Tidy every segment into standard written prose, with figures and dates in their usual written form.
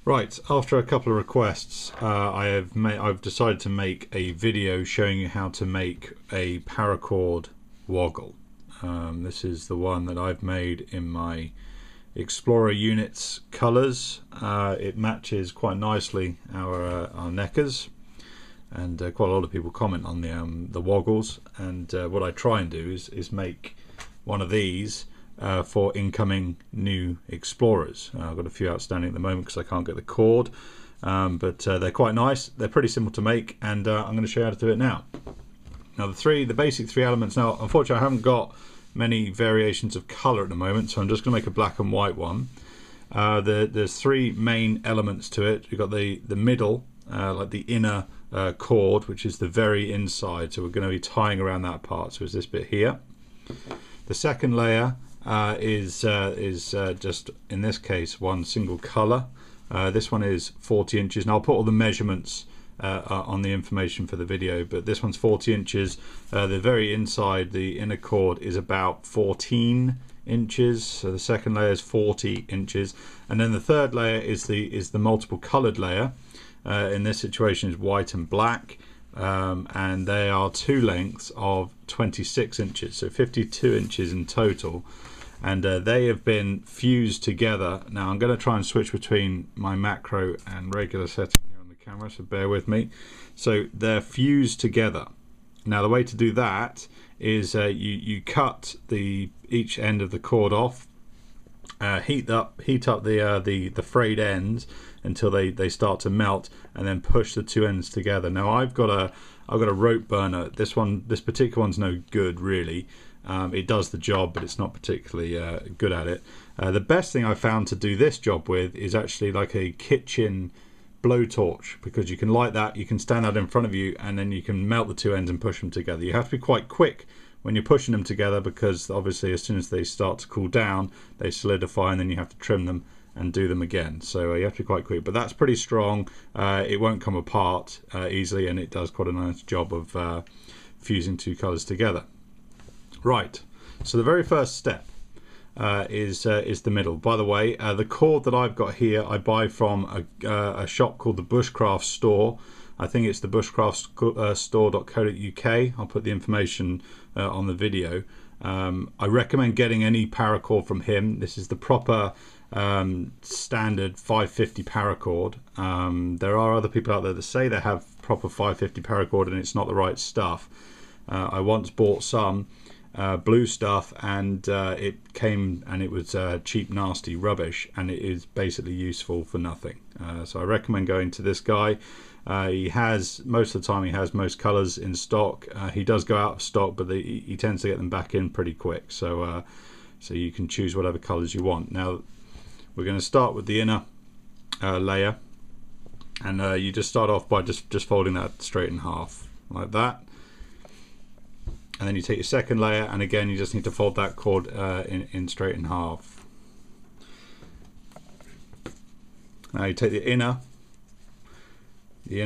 Right, after a couple of requests, I've decided to make a video showing you how to make a paracord woggle. This is the one that I've made in my Explorer units colours. It matches quite nicely our neckers, and quite a lot of people comment on the woggles. And what I try and do is make one of these for incoming new explorers. I've got a few outstanding at the moment because I can't get the cord, but they're quite nice. They're pretty simple to make, and I'm going to show you how to do it now. Now the basic three elements. Now unfortunately I haven't got many variations of colour at the moment, so I'm just going to make a black and white one. There's three main elements to it. You've got the middle, like the inner cord, which is the very inside, so we're going to be tying around that part, so it's this bit here. The second layer is just, in this case, one single colour. This one is 40 inches, and I'll put all the measurements on the information for the video, but this one's 40 inches. The very inside, the inner cord, is about 14 inches, so the second layer is 40 inches, and then the third layer is the multiple coloured layer. In this situation is white and black, and they are two lengths of 26 inches, so 52 inches in total, and they have been fused together. Now I'm going to try and switch between my macro and regular setting here on the camera, so bear with me. So they're fused together. Now the way to do that is you cut each end of the cord off, heat up the frayed ends until they start to melt, and then push the two ends together. Now I've got a rope burner. This particular one's no good really. It does the job, but it's not particularly good at it. The best thing I found to do this job with is actually like a kitchen blowtorch, because you can light that, you can stand that in front of you, and then you can melt the two ends and push them together. You have to be quite quick when you're pushing them together, because obviously as soon as they start to cool down, they solidify, and then you have to trim them and do them again. So you have to be quite quick, but that's pretty strong. It won't come apart easily, and it does quite a nice job of fusing two colours together. Right, so the very first step is the middle. By the way, the cord that I've got here I buy from a shop called the Bushcraft Store. I think it's the bushcraftstore.co.uk. I'll put the information on the video. I recommend getting any paracord from him. This is the proper standard 550 paracord. There are other people out there that say they have proper 550 paracord and it's not the right stuff. I once bought some blue stuff, and it came and it was cheap, nasty rubbish, and it is basically useful for nothing. So I recommend going to this guy. He has, most of the time, he has most colours in stock. He does go out of stock, but he tends to get them back in pretty quick. So so you can choose whatever colours you want. Now we're going to start with the inner layer, and you just start off by just folding that straight in half like that. And then you take your second layer, and again you just need to fold that cord in straight in half. Now you take the inner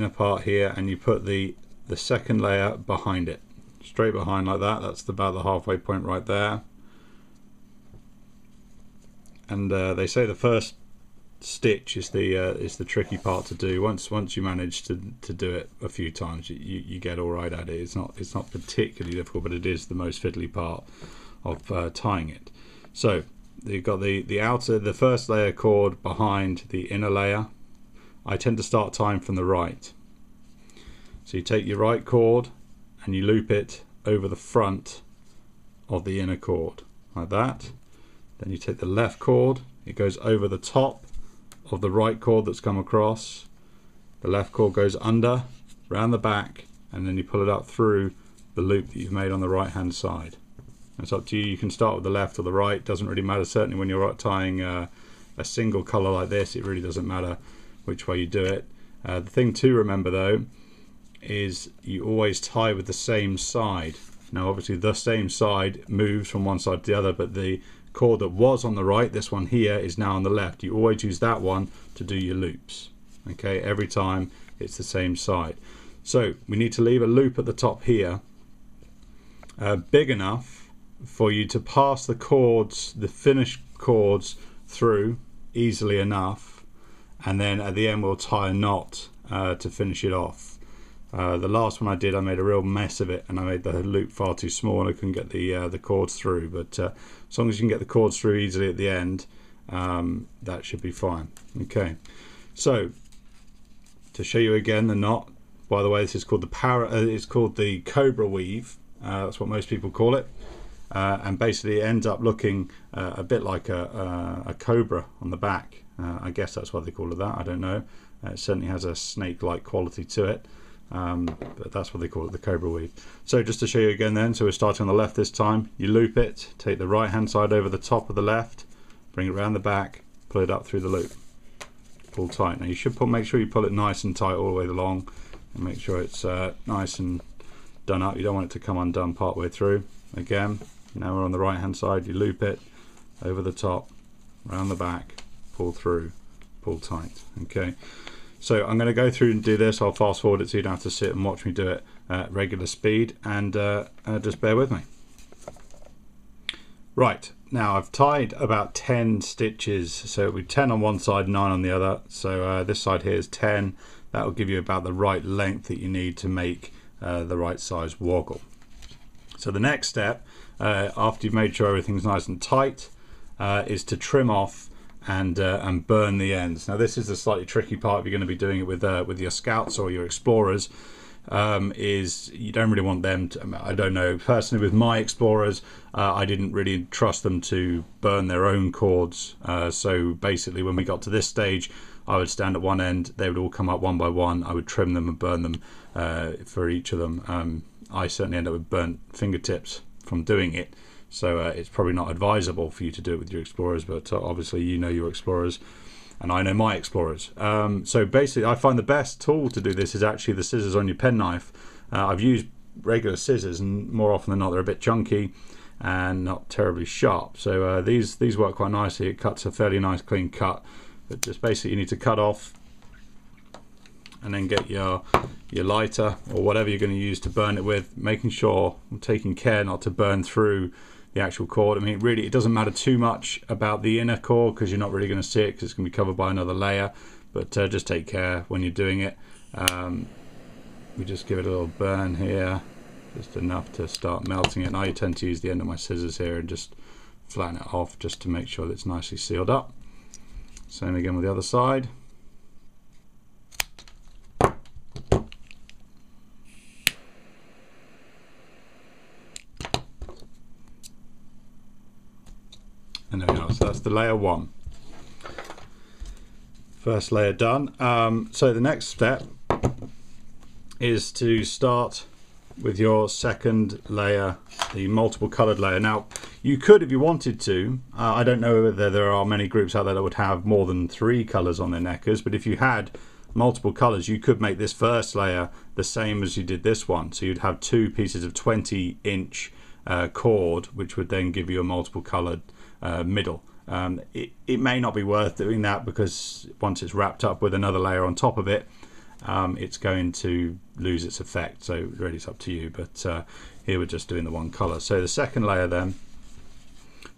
part here, and you put the second layer behind it, straight behind like that. That's about the halfway point right there. And they say the first stitch is the tricky part to do. Once you manage to do it a few times, you get all right at it. It's not particularly difficult, but it is the most fiddly part of tying it. So you've got the first layer cord behind the inner layer. I tend to start tying from the right. So you take your right cord and you loop it over the front of the inner cord like that. Then you take the left cord, it goes over the top of the right cord that's come across. The left cord goes under, round the back, and then you pull it up through the loop that you've made on the right hand side. It's up to you. You can start with the left or the right, doesn't really matter. Certainly when you're tying a single colour like this, it really doesn't matter which way you do it. The thing to remember though is you always tie with the same side. Now obviously the same side moves from one side to the other, but the cord that was on the right, this one here, is now on the left. You always use that one to do your loops. Okay, every time it's the same side. So we need to leave a loop at the top here, big enough for you to pass the cords, the finished cords, through easily enough, and then at the end we'll tie a knot to finish it off. The last one I did, I made a real mess of it, and I made the loop far too small and I couldn't get the cords through, but as long as you can get the cords through easily at the end, that should be fine. Okay, so to show you again the knot, by the way, this is called it's called the cobra weave. That's what most people call it, and basically it ends up looking a bit like a cobra on the back. I guess that's why they call it that. I don't know. It certainly has a snake-like quality to it, but that's what they call it, the cobra weave. So just to show you again then, so we're starting on the left this time. You loop it, take the right hand side over the top of the left, bring it around the back, pull it up through the loop, pull tight. Now you should make sure you pull it nice and tight all the way along, and make sure it's nice and done up. You don't want it to come undone part way through. Again, now we're on the right hand side, you loop it over the top, around the back, pull through, pull tight. Okay, so I'm going to go through and do this. I'll fast forward it so you don't have to sit and watch me do it at regular speed, and just bear with me. Right, now I've tied about 10 stitches, so it'll be 10 on one side, 9 on the other. So this side here is 10. That will give you about the right length that you need to make the right size woggle. So the next step, after you've made sure everything's nice and tight, is to trim off and burn the ends. Now this is the slightly tricky part if you're going to be doing it with your scouts or your explorers. Is you don't really want them to, I don't know, personally with my explorers, I didn't really trust them to burn their own cords. So basically when we got to this stage, I would stand at one end, they would all come up one by one, I would trim them and burn them for each of them. I certainly end up with burnt fingertips from doing it, so it's probably not advisable for you to do it with your explorers, but obviously you know your explorers and I know my explorers. So basically I find the best tool to do this is actually the scissors on your penknife. I've used regular scissors, and more often than not they're a bit chunky and not terribly sharp, so these work quite nicely. It cuts a fairly nice clean cut, but just basically you need to cut off and then get your lighter or whatever you're going to use to burn it with, making sure I'm taking care not to burn through the actual cord. I mean, really it doesn't matter too much about the inner cord because you're not really going to see it because it's going to be covered by another layer, but just take care when you're doing it. We just give it a little burn here, just enough to start melting it. And I tend to use the end of my scissors here and just flatten it off just to make sure that it's nicely sealed up. Same again with the other side. And there we are. So that's the layer one. First layer done. So the next step is to start with your second layer, the multiple colored layer. Now you could, if you wanted to, I don't know whether there are many groups out there that would have more than 3 colors on their neckers, but if you had multiple colors you could make this first layer the same as you did this one. So you'd have 2 pieces of 20-inch cord, which would then give you a multiple colored middle. It may not be worth doing that because once it's wrapped up with another layer on top of it, it's going to lose its effect, so really it's up to you, but here we're just doing the one color. So the second layer then,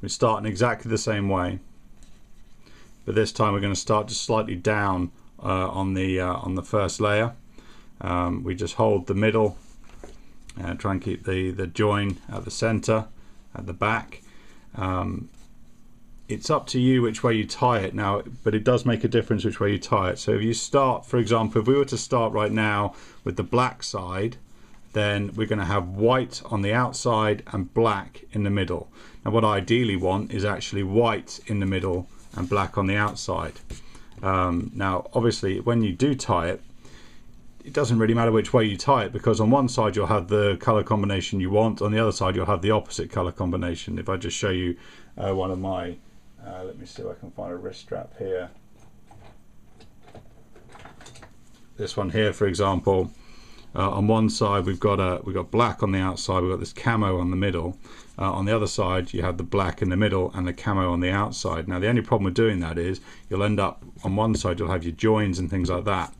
we start in exactly the same way, but this time we're going to start just slightly down on the first layer. We just hold the middle and try and keep the join at the center at the back. It's up to you which way you tie it now, but it does make a difference which way you tie it. So if you start, for example, if we were to start right now with the black side, then we're going to have white on the outside and black in the middle. Now what I ideally want is actually white in the middle and black on the outside. Now obviously when you do tie it, it doesn't really matter which way you tie it, because on one side you'll have the color combination you want, on the other side you'll have the opposite color combination. If I just show you one of my let me see if I can find a wrist strap here. This one here, for example, on one side we've got black on the outside, we've got this camo on the middle. On the other side you have the black in the middle and the camo on the outside. Now the only problem with doing that is you'll end up on one side you'll have your joins and things like that,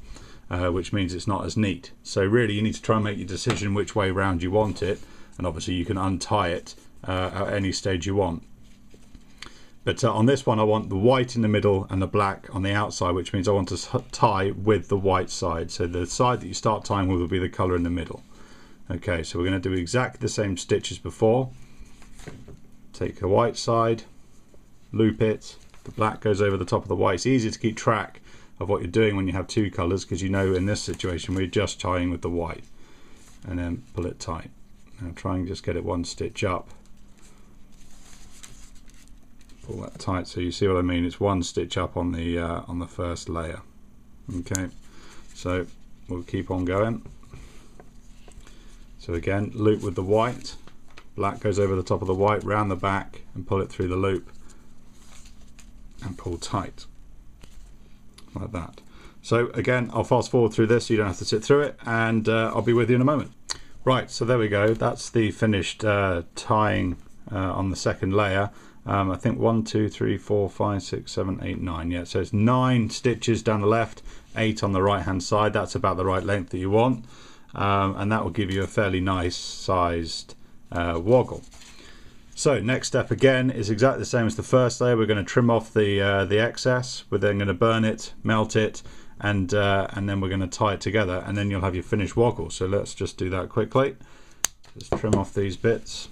which means it's not as neat. So really you need to try and make your decision which way round you want it, and obviously you can untie it at any stage you want. But on this one I want the white in the middle and the black on the outside, which means I want to tie with the white side. So the side that you start tying with will be the colour in the middle. Okay, so we're going to do exactly the same stitch as before. Take the white side, loop it, the black goes over the top of the white. It's easy to keep track of what you're doing when you have two colours, because you know in this situation we're just tying with the white. And then pull it tight. Now try and just get it one stitch up. Pull that tight so you see what I mean. It's one stitch up on the first layer. Okay, so we'll keep on going. So again, loop with the white, black goes over the top of the white, round the back and pull it through the loop and pull tight like that. So again, I'll fast forward through this so you don't have to sit through it, and I'll be with you in a moment. Right, so there we go. That's the finished tying on the second layer. I think 1, 2, 3, 4, 5, 6, 7, 8, 9. Yeah, so it's 9 stitches down the left, 8 on the right hand side. That's about the right length that you want, and that will give you a fairly nice sized woggle. So next step again is exactly the same as the first layer. We're going to trim off the excess. We're then going to burn it, melt it, and then we're going to tie it together, and then you'll have your finished woggle. So let's just do that quickly. Just trim off these bits.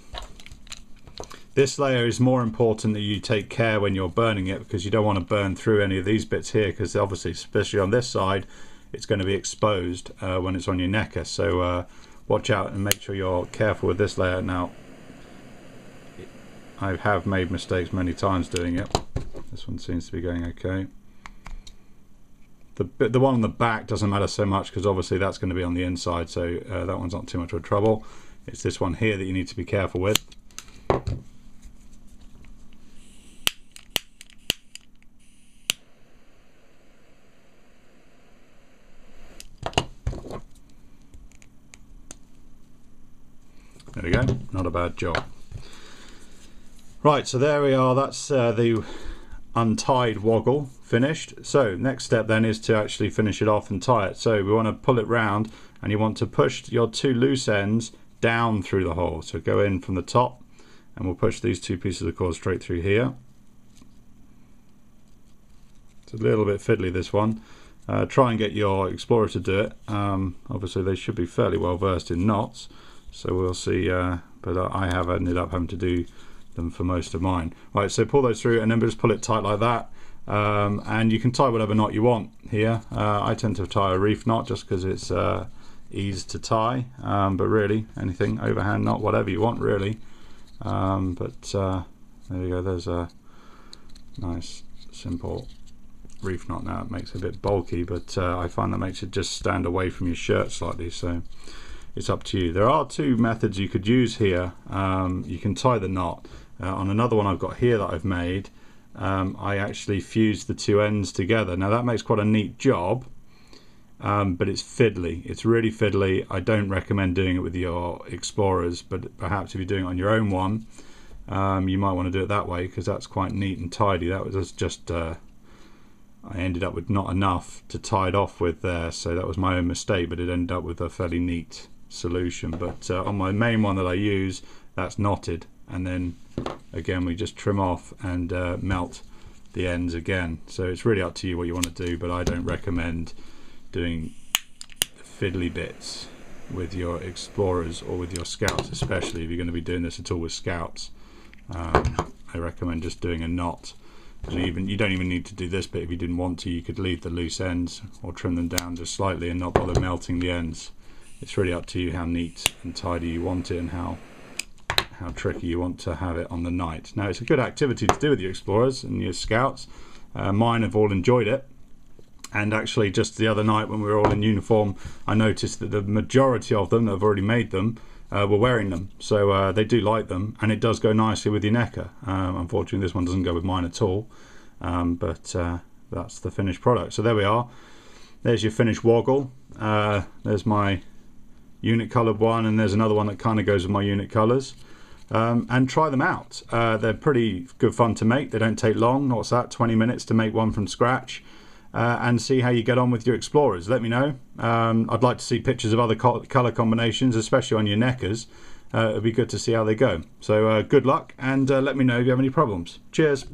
This layer is more important that you take care when you're burning it, because you don't want to burn through any of these bits here, because obviously, especially on this side, it's going to be exposed when it's on your necker. So watch out and make sure you're careful with this layer. Now, I have made mistakes many times doing it. This one seems to be going okay. The one on the back doesn't matter so much, because obviously that's going to be on the inside, so that one's not too much of a trouble. It's this one here that you need to be careful with. There we go, not a bad job. Right, so there we are. That's the untied woggle finished. So next step then is to actually finish it off and tie it. So we want to pull it round, and you want to push your two loose ends down through the hole. So go in from the top, and we'll push these two pieces of cord straight through here. It's a little bit fiddly, this one. Try and get your explorer to do it. Obviously they should be fairly well versed in knots, so we'll see, but I have ended up having to do them for most of mine. Right, so pull those through and then just pull it tight like that, and you can tie whatever knot you want here. I tend to tie a reef knot just because it's easy to tie, but really anything, overhand knot, whatever you want really. There you go, there's a nice simple reef knot. Now it makes it a bit bulky, but I find that makes it just stand away from your shirt slightly, so it's up to you. There are two methods you could use here. You can tie the knot. On another one I've got here that I've made, I actually fused the two ends together. Now that makes quite a neat job, but it's fiddly. It's really fiddly. I don't recommend doing it with your explorers, but perhaps if you're doing it on your own one, you might want to do it that way, because that's quite neat and tidy. That was just I ended up with not enough to tie it off with there, so that was my own mistake, but it ended up with a fairly neat solution. But on my main one that I use, that's knotted, and then again we just trim off and melt the ends again. So it's really up to you what you want to do, but I don't recommend doing fiddly bits with your explorers or with your scouts, especially if you're going to be doing this at all with scouts. I recommend just doing a knot. And you don't even need to do this bit. If you didn't want to, you could leave the loose ends or trim them down just slightly and not bother melting the ends. It's really up to you how neat and tidy you want it, and how tricky you want to have it on the night. Now, it's a good activity to do with your explorers and your scouts. Mine have all enjoyed it, and actually just the other night when we were all in uniform, I noticed that the majority of them that have already made them were wearing them, so they do like them, and it does go nicely with your necker. Unfortunately this one doesn't go with mine at all, but that's the finished product. So there we are. There's your finished woggle. There's my unit coloured one, and there's another one that kind of goes with my unit colours. And try them out. They're pretty good fun to make. They don't take long. What's that, 20 minutes to make one from scratch, and see how you get on with your explorers. Let me know. I'd like to see pictures of other colour combinations, especially on your neckers. It'd be good to see how they go. So good luck, and let me know if you have any problems. Cheers.